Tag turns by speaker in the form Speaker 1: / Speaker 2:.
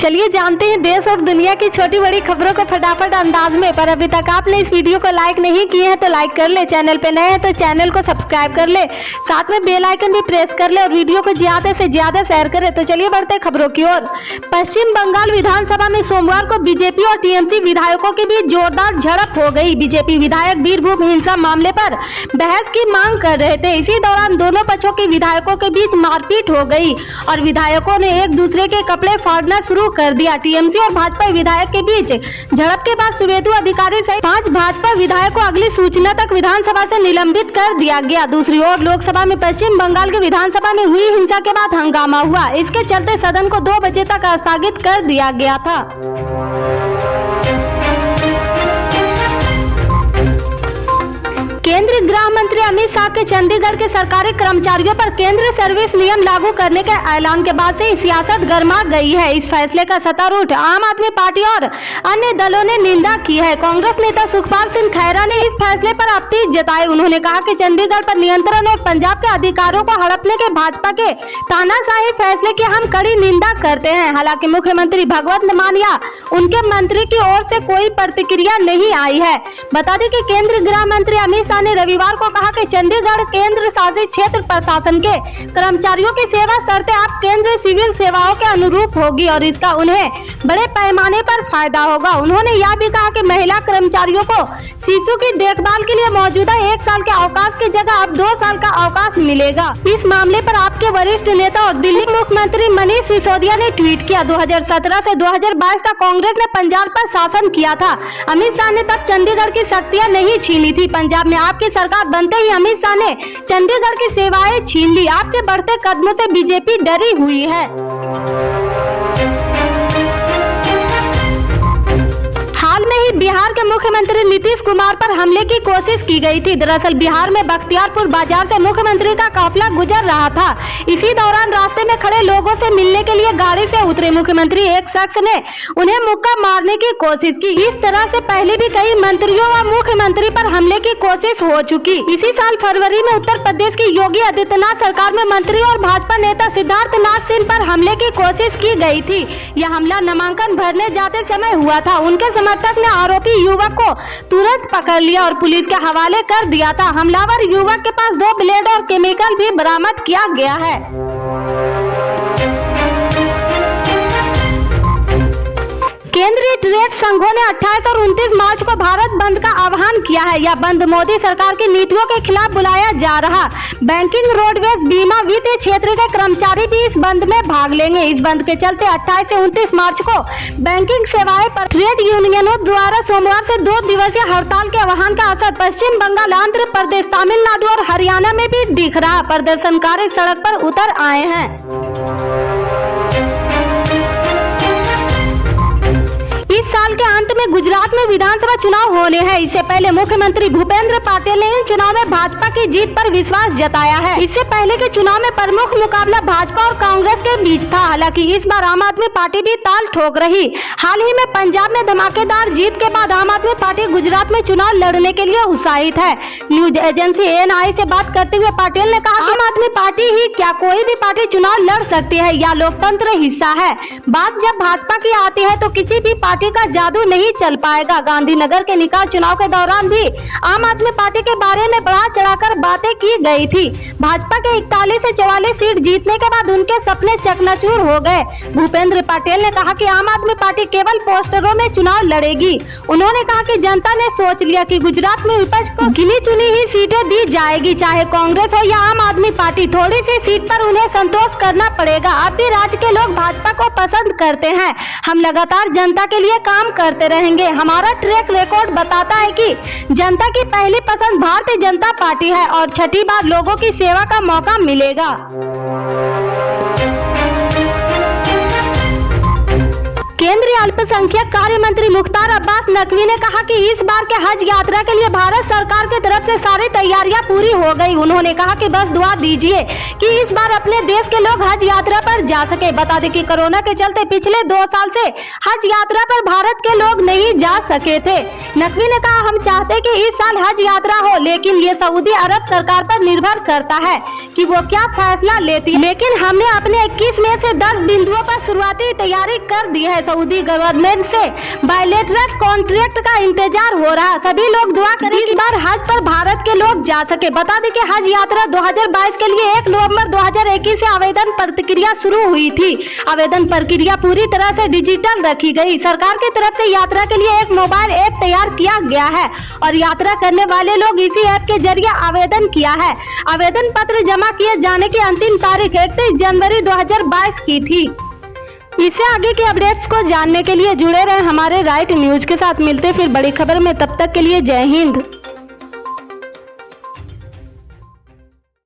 Speaker 1: चलिए जानते हैं देश और दुनिया की छोटी बड़ी खबरों को फटाफट अंदाज में। पर अभी तक आपने इस वीडियो को लाइक नहीं किए हैं तो लाइक कर ले, चैनल पे नए हैं तो चैनल को सब्सक्राइब कर ले, साथ में बेल आइकन भी प्रेस कर ले और वीडियो को ज्यादा से ज्यादा शेयर करें। तो चलिए बढ़ते खबरों की ओर। पश्चिम बंगाल विधानसभा में सोमवार को बीजेपी और टीएमसी विधायकों के बीच जोरदार झड़प हो गई। बीजेपी विधायक वीरभूम हिंसा मामले पर बहस की मांग कर रहे थे। इसी दौरान दोनों पक्षों के विधायकों के बीच मारपीट हो गई और विधायकों ने एक दूसरे के कपड़े फाड़ना शुरू कर दिया। टीएमसी और भाजपा विधायक के बीच झड़प के बाद सुवेदु अधिकारी सहित 5 भाजपा विधायक को अगली सूचना तक विधानसभा से निलंबित कर दिया गया। दूसरी ओर लोकसभा में पश्चिम बंगाल के विधानसभा में हुई हिंसा के बाद हंगामा हुआ। इसके चलते सदन को 2 बजे तक स्थगित कर दिया गया था। केंद्रीय गृह मंत्री अमित शाह के चंडीगढ़ के सरकारी कर्मचारियों पर केंद्र सर्विस नियम लागू करने के ऐलान के बाद से सियासत गर्मा गई है। इस फैसले का सत्तारूढ़ आम आदमी पार्टी और अन्य दलों ने निंदा की है। कांग्रेस नेता सुखपाल सिंह खैरा ने इस फैसले पर आपत्ति जताई। उन्होंने कहा कि चंडीगढ़ पर नियंत्रण और पंजाब के अधिकारों को हड़पने के भाजपा के तानाशाही फैसले की हम कड़ी निंदा करते हैं। हालांकि मुख्यमंत्री भगवंत मान या उनके मंत्री की ओर से कोई प्रतिक्रिया नहीं आई है। बता दें कि केंद्रीय गृह मंत्री अमित शाह ने रविवार को कहा कि चंडीगढ़ केंद्र शासित क्षेत्र प्रशासन के कर्मचारियों की सेवा शर्तें अब केंद्रीय सिविल सेवाओं के अनुरूप होगी और इसका उन्हें बड़े पैमाने पर फायदा होगा। उन्होंने यह भी कहा कि महिला कर्मचारियों को शिशु की देखभाल के लिए मौजूदा 1 साल के अवकाश की जगह अब 2 साल का अवकाश मिलेगा। इस मामले पर आपके वरिष्ठ नेता और दिल्ली मुख्यमंत्री मनीष सिसोदिया ने ट्वीट किया। 2017 से 2022 तक कांग्रेस ने पंजाब पर शासन किया था। अमित शाह ने तब चंडीगढ़ की शक्तियां नहीं छीनी थी। पंजाब में आपकी सरकार बनते ही अमित शाह ने चंडीगढ़ की सेवाएं छीन ली। आपके बढ़ते कदमों से बीजेपी डरी हुई है। हाल में ही बिहार के मुख्यमंत्री नीतीश कुमार पर हमले की कोशिश की गई थी। दरअसल बिहार में बख्तियारपुर बाजार से मुख्यमंत्री का काफिला गुजर रहा था। इसी दौरान रास्ते में खड़े लोगों से मिलने के लिए गाड़ी से उतरे मुख्यमंत्री एक शख्स ने उन्हें मुक्का मारने की कोशिश की। इस तरह से पहले भी कई मंत्रियों व मुख्यमंत्री पर हमले की कोशिश हो चुकी। इसी साल फरवरी में उत्तर प्रदेश की योगी आदित्यनाथ सरकार में मंत्री और भाजपा नेता सिद्धार्थनाथ सिंह पर हमले की कोशिश की गई थी। यह हमला नामांकन भरने जाते समय हुआ था। उनके समर्थक ने आरोपी युवक को तुरंत पकड़ लिया और पुलिस के हवाले कर दिया था। हमलावर युवक के पास 2 ब्लेड और केमिकल भी बरामद किया गया है। केंद्रीय ट्रेड संघों ने 28 और 29 मार्च को भारत बंद का आह्वान किया है। यह बंद मोदी सरकार की नीतियों के खिलाफ बुलाया जा रहा। बैंकिंग, रोडवेज, बीमा, वित्तीय क्षेत्र के कर्मचारी भी इस बंद में भाग लेंगे। इस बंद के चलते 28 से 29 मार्च को बैंकिंग सेवाएं पर ट्रेड यूनियनों द्वारा सोमवार से 2 दिवसीय हड़ताल के आह्वान का असर पश्चिम बंगाल, आंध्र प्रदेश, तमिलनाडु और हरियाणा में भी दिख रहा। प्रदर्शनकारी सड़क पर उतर आए हैं। इस साल के अंत में गुजरात में विधानसभा चुनाव होने हैं। इससे पहले मुख्यमंत्री भूपेंद्र पटेल ने इन चुनाव में भाजपा की जीत पर विश्वास जताया है। इससे पहले के चुनाव में प्रमुख मुकाबला भाजपा और कांग्रेस के बीच था। हालांकि इस बार आम आदमी पार्टी भी ताल ठोक रही। हाल ही में पंजाब में धमाकेदार जीत के बाद आम आदमी पार्टी गुजरात में चुनाव लड़ने के लिए उत्साहित है। न्यूज एजेंसी ANI से बात करते हुए पटेल ने कहा, आम आदमी पार्टी ही क्या कोई भी पार्टी चुनाव लड़ सकती है, यह लोकतंत्र हिस्सा है। बात जब भाजपा की आती है तो किसी भी पार्टी का जादू नहीं चल पाएगा। गांधीनगर के निकाय चुनाव के दौरान भी आम आदमी पार्टी के बारे में बढ़ा चढ़ाकर बातें की गई थी। भाजपा के 41 से 44 सीट जीतने के बाद उनके सपने चकनाचूर हो गए। भूपेंद्र पटेल ने कहा कि आम आदमी पार्टी केवल पोस्टरों में चुनाव लड़ेगी। उन्होंने कहा कि जनता ने सोच लिया कि गुजरात में विपक्ष को गिनी चुनी ही सीटें दी जाएगी, चाहे कांग्रेस हो या आम आदमी पार्टी। थोड़ी सी सीट पर उन्हें संतोष करना पड़ेगा। अब भी राज्य के लोग भाजपा को पसंद करते हैं। हम लगातार जनता के लिए काम करते रहेंगे। हमारा ट्रैक रिकॉर्ड बताता है कि जनता की पहली पसंद भारतीय जनता पार्टी है और छठी बार लोगों की सेवा का मौका मिलेगा। केंद्रीय अल्पसंख्यक अल्पसंख्यक कार्य मंत्री मुख्तार अब्बास नकवी ने कहा कि इस बार के हज यात्रा के लिए भारत सरकार की तरफ से सारी तैयारियां पूरी हो गई। उन्होंने कहा कि बस दुआ दीजिए कि इस बार अपने देश के लोग हज यात्रा पर जा सके। बता दें कि कोरोना के चलते पिछले 2 साल से हज यात्रा पर भारत के लोग नहीं जा सके थे। नकवी ने कहा, हम चाहते कि इस साल हज यात्रा हो, लेकिन ये सऊदी अरब सरकार पर निर्भर करता है कि वो क्या फैसला लेती है। लेकिन हमने अपने 21 में से 10 बिंदुओं पर शुरुआती तैयारी कर दी है। सऊदी गवर्नमेंट से बायलैटरल कॉन्ट्रैक्ट का इंतजार हो रहा। सभी लोग दुआ करें कि इस बार हज पर भारत के लोग जा सके। बता दें कि हज यात्रा 2022 के लिए 1 नवंबर 2021 से आवेदन प्रक्रिया शुरू हुई थी। आवेदन प्रक्रिया पूरी तरह से डिजिटल रखी गई। सरकार की तरफ से यात्रा के लिए एक मोबाइल ऐप तैयार किया गया है और यात्रा करने वाले लोग इसी ऐप के जरिए आवेदन किया है। आवेदन पत्र जमा किए जाने की अंतिम तारीख 31 जनवरी 2022 की थी। इससे आगे के अपडेट्स को जानने के लिए जुड़े रहे हमारे राइट न्यूज के साथ। मिलते फिर बड़ी खबर में, तब तक के लिए जय हिंद।